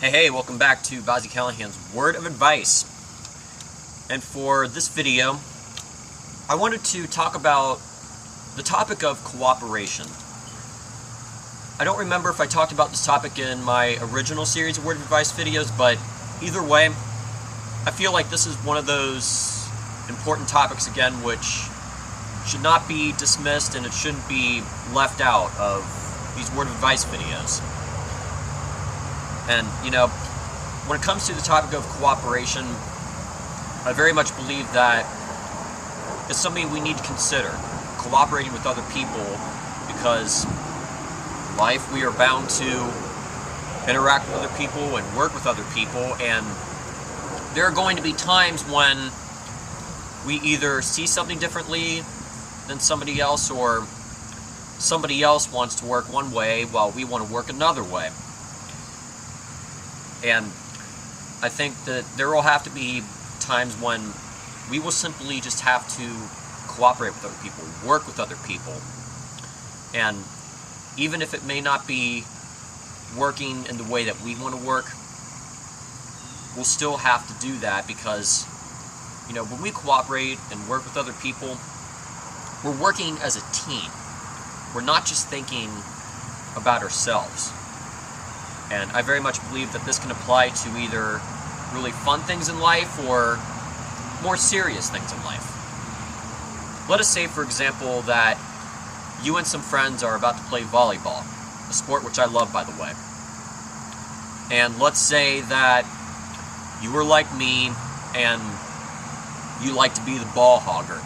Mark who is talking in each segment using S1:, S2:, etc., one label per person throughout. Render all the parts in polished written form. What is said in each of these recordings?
S1: Hey, welcome back to Bobb-z Callahan's Word of Advice. And for this video, I wanted to talk about the topic of cooperation. I don't remember if I talked about this topic in my original series of Word of Advice videos, but either way, I feel like this is one of those important topics again which should not be dismissed and it shouldn't be left out of these Word of Advice videos. And, when it comes to the topic of cooperation, I very much believe that it's something we need to consider, cooperating with other people, because in life we are bound to interact with other people and work with other people, and there are going to be times when we either see something differently than somebody else, or somebody else wants to work one way while we want to work another way. And I think that there will have to be times when we will simply just have to cooperate with other people, work with other people. And even if it may not be working in the way that we want to work, we'll still have to do that because, when we cooperate and work with other people, we're working as a team. We're not just thinking about ourselves. And I very much believe that this can apply to either really fun things in life or more serious things in life. Let us say, for example, that you and some friends are about to play volleyball, a sport which I love, by the way. And let's say that you are like me and you like to be the ball hogger.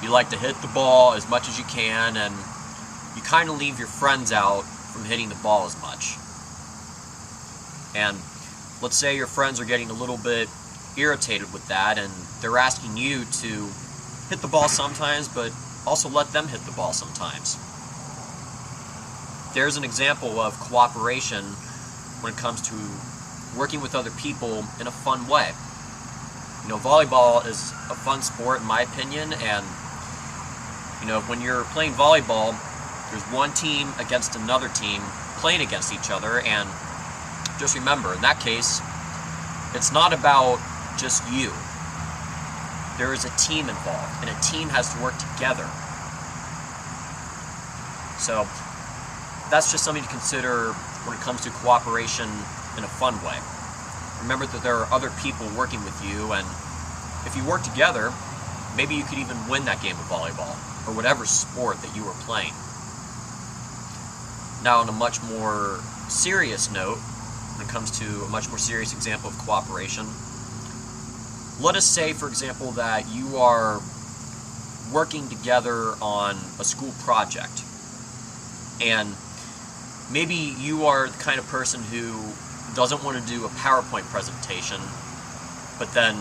S1: You like to hit the ball as much as you can, and you kind of leave your friends out from hitting the ball as much. And let's say your friends are getting a little bit irritated with that, and they're asking you to hit the ball sometimes, but also let them hit the ball sometimes. There's an example of cooperation when it comes to working with other people in a fun way. Volleyball is a fun sport in my opinion, and when you're playing volleyball, there's one team against another team playing against each other, and just remember, in that case, it's not about just you. There is a team involved, and a team has to work together. So that's just something to consider when it comes to cooperation in a fun way. Remember that there are other people working with you, and if you work together, maybe you could even win that game of volleyball, or whatever sport that you are playing. Now, on a much more serious note, when it comes to a much more serious example of cooperation, let us say, for example, that you are working together on a school project, and maybe you are the kind of person who doesn't want to do a PowerPoint presentation, but then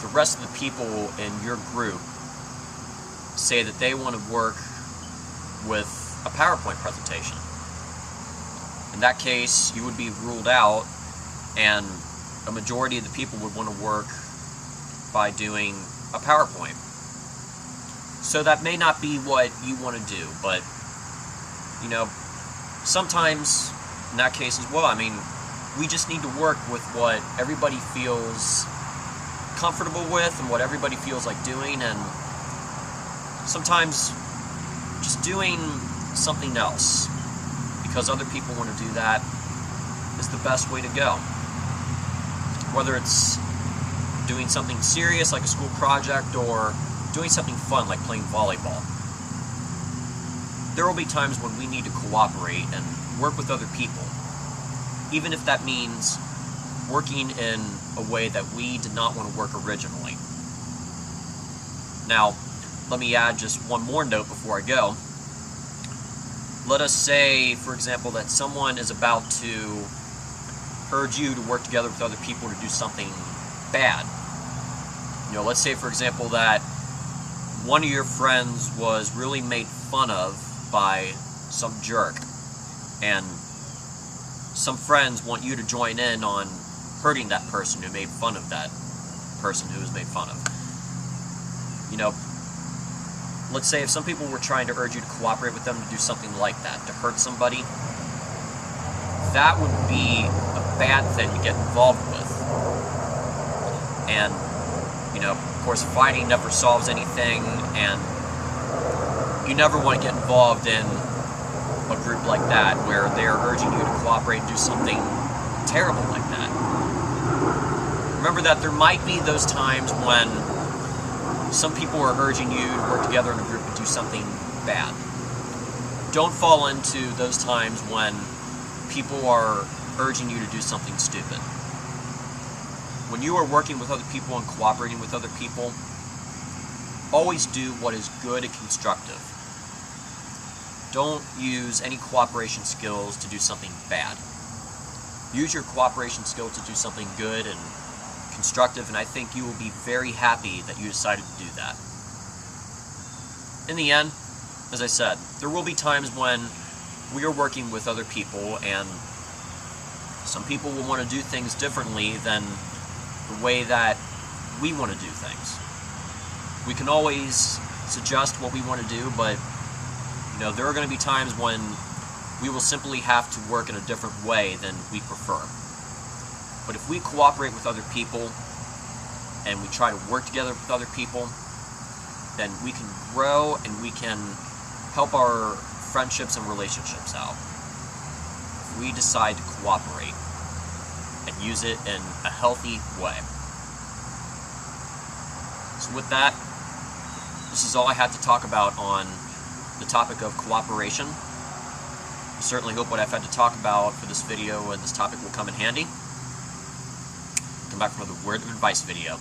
S1: the rest of the people in your group say that they want to work with a PowerPoint presentation. In that case, you would be ruled out, and a majority of the people would want to work by doing a PowerPoint. So that may not be what you want to do, but, sometimes in that case as well, we just need to work with what everybody feels comfortable with and what everybody feels like doing, and sometimes just doing something else because other people want to do that is the best way to go. Whether it's doing something serious like a school project or doing something fun like playing volleyball. There will be times when we need to cooperate and work with other people, even if that means working in a way that we did not want to work originally. Now, let me add just one more note before I go. Let us say, for example, that someone is about to urge you to work together with other people to do something bad. Let's say, for example, that one of your friends was really made fun of by some jerk, and some friends want you to join in on hurting that person who made fun of that person who was made fun of. Let's say if some people were trying to urge you to cooperate with them to do something like that, to hurt somebody, that would be a bad thing to get involved with. And, you know, of course, fighting never solves anything, and you never want to get involved in a group like that where they're urging you to cooperate and do something terrible like that. Remember that there might be those times when some people are urging you to work together in a group and do something bad. Don't fall into those times when people are urging you to do something stupid. When you are working with other people and cooperating with other people, always do what is good and constructive. Don't use any cooperation skills to do something bad. Use your cooperation skills to do something good and constructive, and I think you will be very happy that you decided to do that. In the end, as I said, there will be times when we are working with other people, and some people will want to do things differently than the way that we want to do things. We can always suggest what we want to do, but you know, there are going to be times when we will simply have to work in a different way than we prefer. But if we cooperate with other people and we try to work together with other people, then we can grow and we can help our friendships and relationships out. If we decide to cooperate and use it in a healthy way. So with that, this is all I had to talk about on the topic of cooperation. I certainly hope what I've had to talk about for this video and this topic will come in handy. Come back for another word of advice video.